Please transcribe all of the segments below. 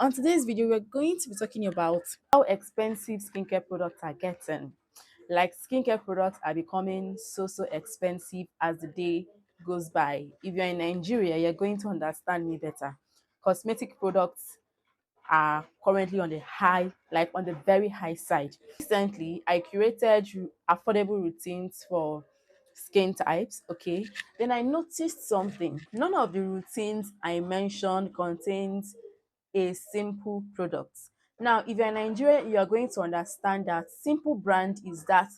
On today's video, we're going to be talking about how expensive skincare products are getting. Like skincare products are becoming so expensive as the day goes by. If you're in Nigeria, you're going to understand me better. Cosmetic products are currently on the high, like on the very high side. Recently, I curated affordable routines for skin types. Okay, then I noticed something. None of the routines I mentioned contains a simple product. Now, if you're in Nigeria, you are going to understand that Simple brand is that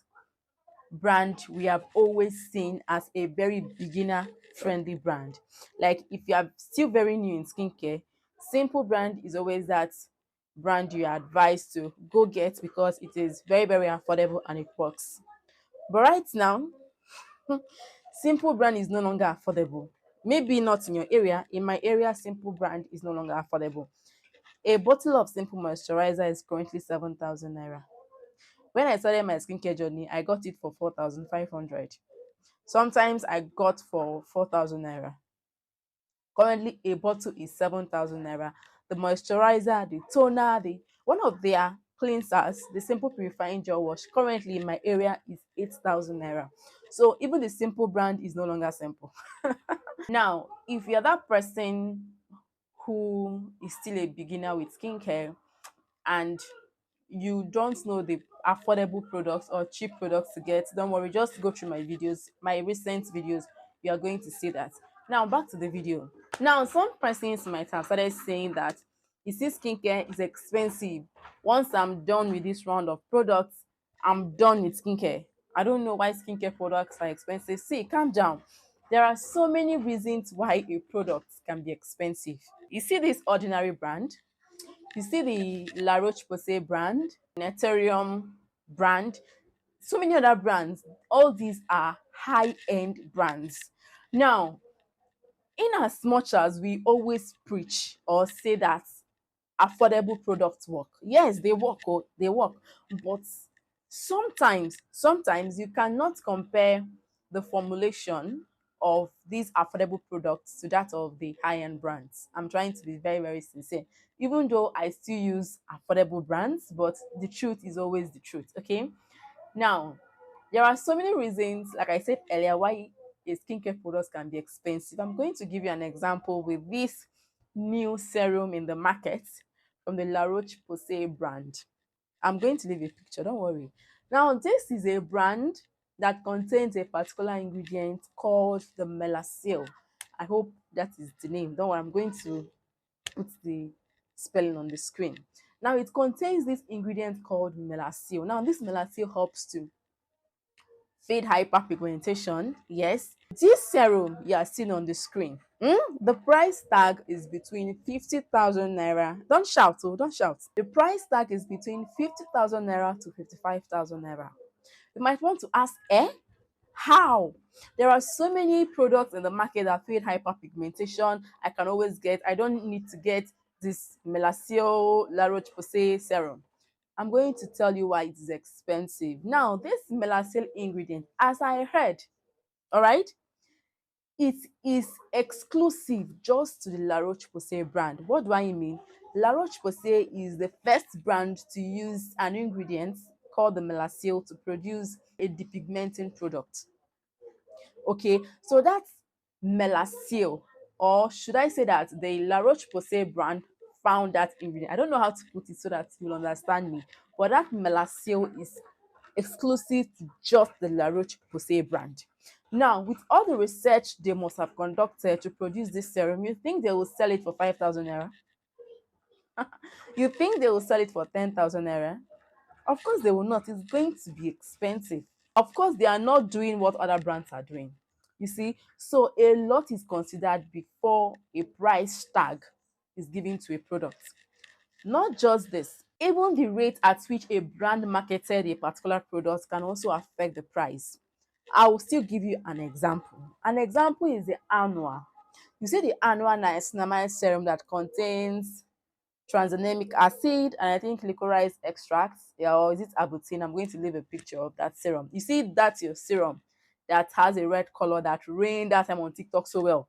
brand we have always seen as a very beginner friendly brand. Like if you are still very new in skincare, Simple brand is always that brand you are advised to go get because it is very affordable and it works. But right now, Simple brand is no longer affordable. Maybe not in your area. In my area, Simple brand is no longer affordable. A bottle of Simple moisturizer is currently 7,000 naira. When I started my skincare journey, I got it for 4,500. Sometimes I got for 4,000 naira. Currently, a bottle is 7,000 naira. The moisturizer, the toner, the one of their cleansers, the Simple Purifying Gel Wash, currently in my area is 8,000 naira. So even the Simple brand is no longer simple. Now, if you're that person who is still a beginner with skincare and you don't know the affordable products or cheap products to get, don't worry, just go through my videos, my recent videos. You are going to see that. Now back to the video. Now some persons might have started saying that you see skincare is expensive. Once I'm done with this round of products, I'm done with skincare. I don't know why skincare products are expensive. See, calm down. There are so many reasons why a product can be expensive. You see this ordinary brand, you see the La Roche-Posay brand, Ethereum brand, so many other brands. All these are high-end brands. Now, in as much as we always preach or say that affordable products work, yes, they work, oh, they work, but sometimes you cannot compare the formulation of these affordable products to that of the high-end brands. I'm trying to be very sincere, even though I still use affordable brands, but the truth is always the truth. Okay, now there are so many reasons, like I said earlier, why a skincare product can be expensive. I'm going to give you an example with this new serum in the market from the La Roche-Posay brand. I'm going to leave a picture, don't worry. Now, this is a brand that contains a particular ingredient called the Melacil. I hope that is the name. Don't worry, I'm going to put the spelling on the screen. Now, it contains this ingredient called Melacil. Now, this Melacil helps to fade hyperpigmentation. Yes, this serum you are seeing on the screen, the price tag is between 50,000 naira. Don't shout, oh, don't shout. The price tag is between 50,000 naira to 55,000 naira. You might want to ask, how? There are so many products in the market that fade hyperpigmentation. I can always get, I don't need to get this Melacil La Roche-Posay serum. I'm going to tell you why it is expensive. Now, this Melacil ingredient, as I heard, all right, it is exclusive just to the La Roche-Posay brand. What do I mean? La Roche-Posay is the first brand to use an ingredient called the Melacil to produce a depigmenting product. Okay, so that's Melacil, or should I say that the La Roche-Posay brand found that ingredient. I don't know how to put it so that you'll understand me, but that Melacil is exclusive to just the La Roche-Posay brand. Now, with all the research they must have conducted to produce this serum, you think they will sell it for 5,000 naira? You think they will sell it for 10,000 naira? Of course they will not. It's going to be expensive. Of course, they are not doing what other brands are doing. You see, so a lot is considered before a price tag is given to a product. Not just this, even the rate at which a brand marketed a particular product can also affect the price. I will still give you an example. An example is the Anua. You see the Anua niacinamide serum that contains tranexamic acid and I think licorice extract, yeah, or is it Abutin? I'm going to leave a picture of that serum. You see, that's your serum that has a red color that reigned that time on TikTok so well.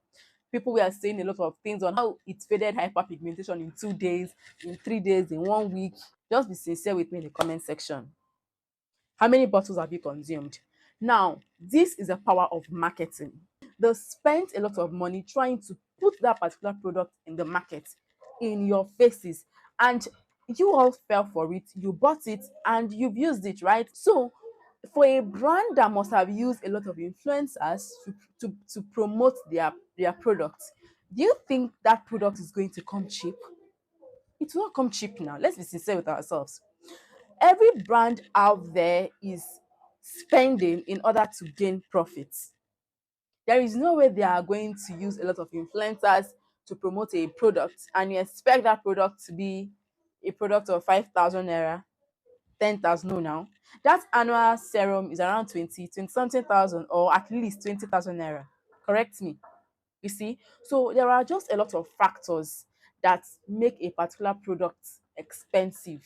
People were saying a lot of things on how it faded hyperpigmentation in 2 days, in 3 days, in 1 week. Just be sincere with me in the comment section. How many bottles have you consumed? Now, this is the power of marketing. They spent a lot of money trying to put that particular product in the market in your faces, and you all fell for it. You bought it and you've used it, right? So, for a brand that must have used a lot of influencers to promote their product, do you think that product is going to come cheap? It will not come cheap now. Let's be sincere with ourselves. Every brand out there is spending in order to gain profits. There is no way they are going to use a lot of influencers to promote a product and you expect that product to be a product of 5,000 naira, 10,000. No, now that annual serum is around 20 something thousand, or at least 20,000 naira. Correct me. You see, so there are just a lot of factors that make a particular product expensive.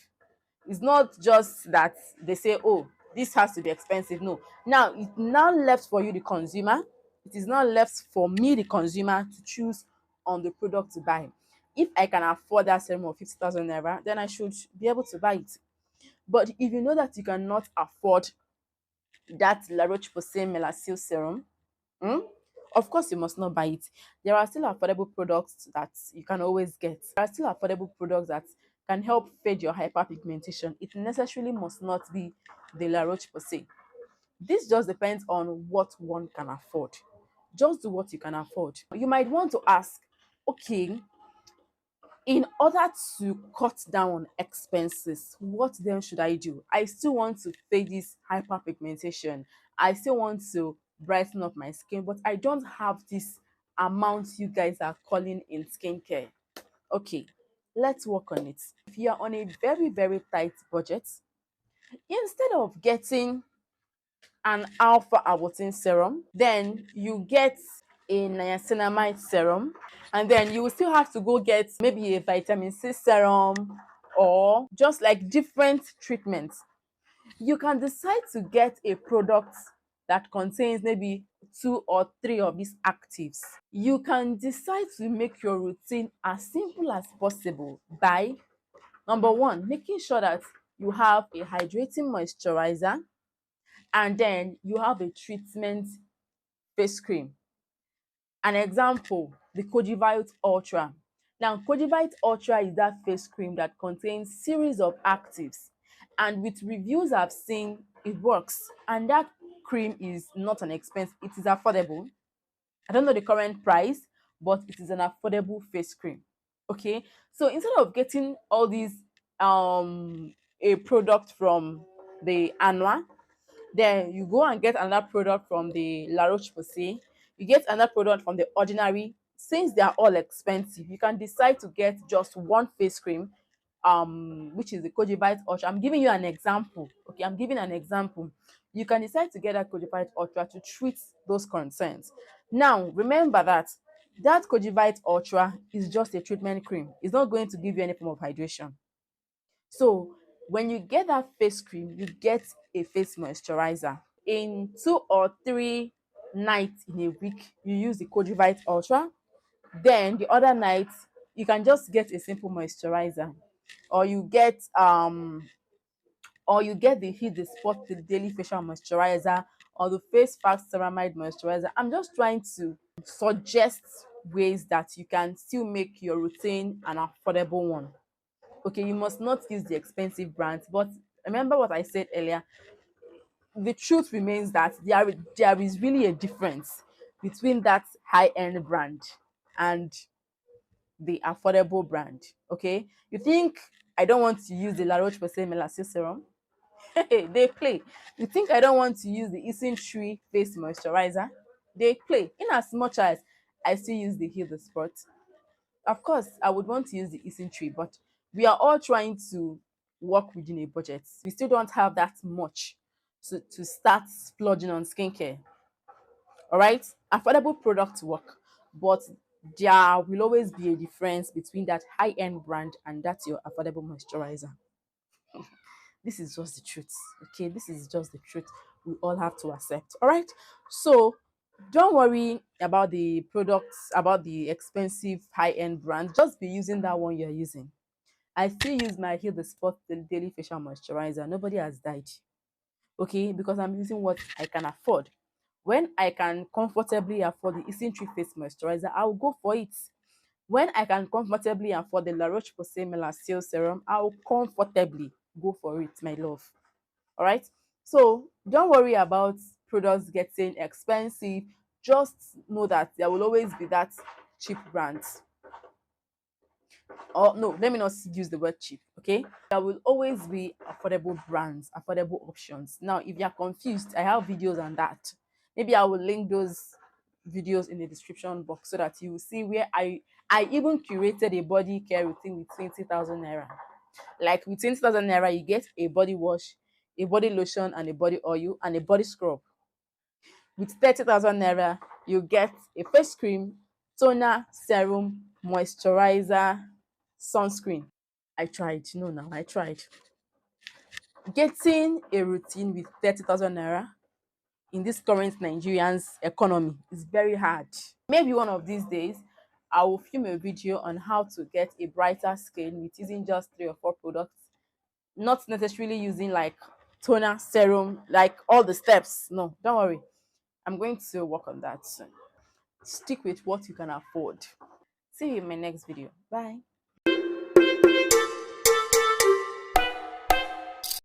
It's not just that they say, oh, this has to be expensive. No. Now it's now left for you, the consumer. It is not left for me, the consumer, to choose on the product to buy. If I can afford that serum of 50,000 naira, then I should be able to buy it. But if you know that you cannot afford that La Roche-Posay Melacil serum, hmm, of course you must not buy it. There are still affordable products that you can always get. There are still affordable products that can help fade your hyperpigmentation. It necessarily must not be the La Roche-Posay. This just depends on what one can afford. Just do what you can afford. You might want to ask, okay, in order to cut down on expenses, what then should I do? I still want to fade this hyperpigmentation. I still want to brighten up my skin, but I don't have this amount you guys are calling in skincare. Okay, let's work on it. If you are on a very, very tight budget, instead of getting an alpha arbutin serum, then you get a niacinamide serum, and then you will still have to go get maybe a vitamin C serum or just like different treatments. You can decide to get a product that contains maybe 2 or 3 of these actives. You can decide to make your routine as simple as possible by number one, making sure that you have a hydrating moisturizer, and then you have a treatment face cream. An example, the Kojivite Ultra. Now, Kojivite Ultra is that face cream that contains series of actives, and with reviews I've seen, it works. And that cream is not an expense; it is affordable. I don't know the current price, but it is an affordable face cream. Okay, so instead of getting all these a product from the Anwa, then you go and get another product from the La Roche-Posay. You get another product from the Ordinary. Since they are all expensive, you can decide to get just one face cream, which is the Kojivite Ultra. I'm giving you an example. Okay, I'm giving an example. You can decide to get that Kojivite Ultra to treat those concerns. Now, remember that that Kojivite Ultra is just a treatment cream. It's not going to give you any form of hydration. So when you get that face cream, you get a face moisturizer. In 2 or 3 nights in a week, you use the Kojivite Ultra. Then the other night, you can just get a simple moisturizer, or you get the Hit the Spot the Daily Facial Moisturizer, or the Face Fast Ceramide Moisturizer. I'm just trying to suggest ways that you can still make your routine an affordable one. Okay, you must not use the expensive brands, but remember what I said earlier. The truth remains that there is really a difference between that high-end brand and the affordable brand. Okay, you think I don't want to use the La Roche-Posay Melacil serum? They play. You think I don't want to use the Isntree face moisturizer? They play. In as much as I still use the Heal the Spot, of course I would want to use the Isntree, but we are all trying to work within a budget. We still don't have that much to start splurging on skincare. All right, affordable products work, but there will always be a difference between that high-end brand and that's your affordable moisturizer. This is just the truth. Okay, this is just the truth we all have to accept. All right, so Don't worry about the products, about the expensive high-end brand. Just be using that one you're using. I still use my Heal the Spot Daily Facial Moisturizer. Nobody has died. Okay, because I'm using what I can afford. When I can comfortably afford the Isintry Face Moisturizer, I'll go for it. When I can comfortably afford the La Roche-Posay Melacil Serum, I'll comfortably go for it, my love. All right. So don't worry about products getting expensive. Just know that there will always be that cheap brands. Or no, let me not use the word cheap. Okay, there will always be affordable brands, affordable options. Now, if you're confused, I have videos on that. Maybe I will link those videos in the description box so that you will see where I even curated a body care routine with 20,000 naira. Like with 20,000 naira, you get a body wash, a body lotion, and a body oil, and a body scrub. With 30,000 naira, you get a face cream, toner, serum, moisturizer, sunscreen. I tried. No, now I tried. Getting a routine with 30,000 naira in this current Nigerian's economy is very hard. Maybe one of these days, I will film a video on how to get a brighter skin with using just 3 or 4 products, not necessarily using like toner, serum, like all the steps. No, don't worry. I'm going to work on that soon. Stick with what you can afford. See you in my next video. Bye.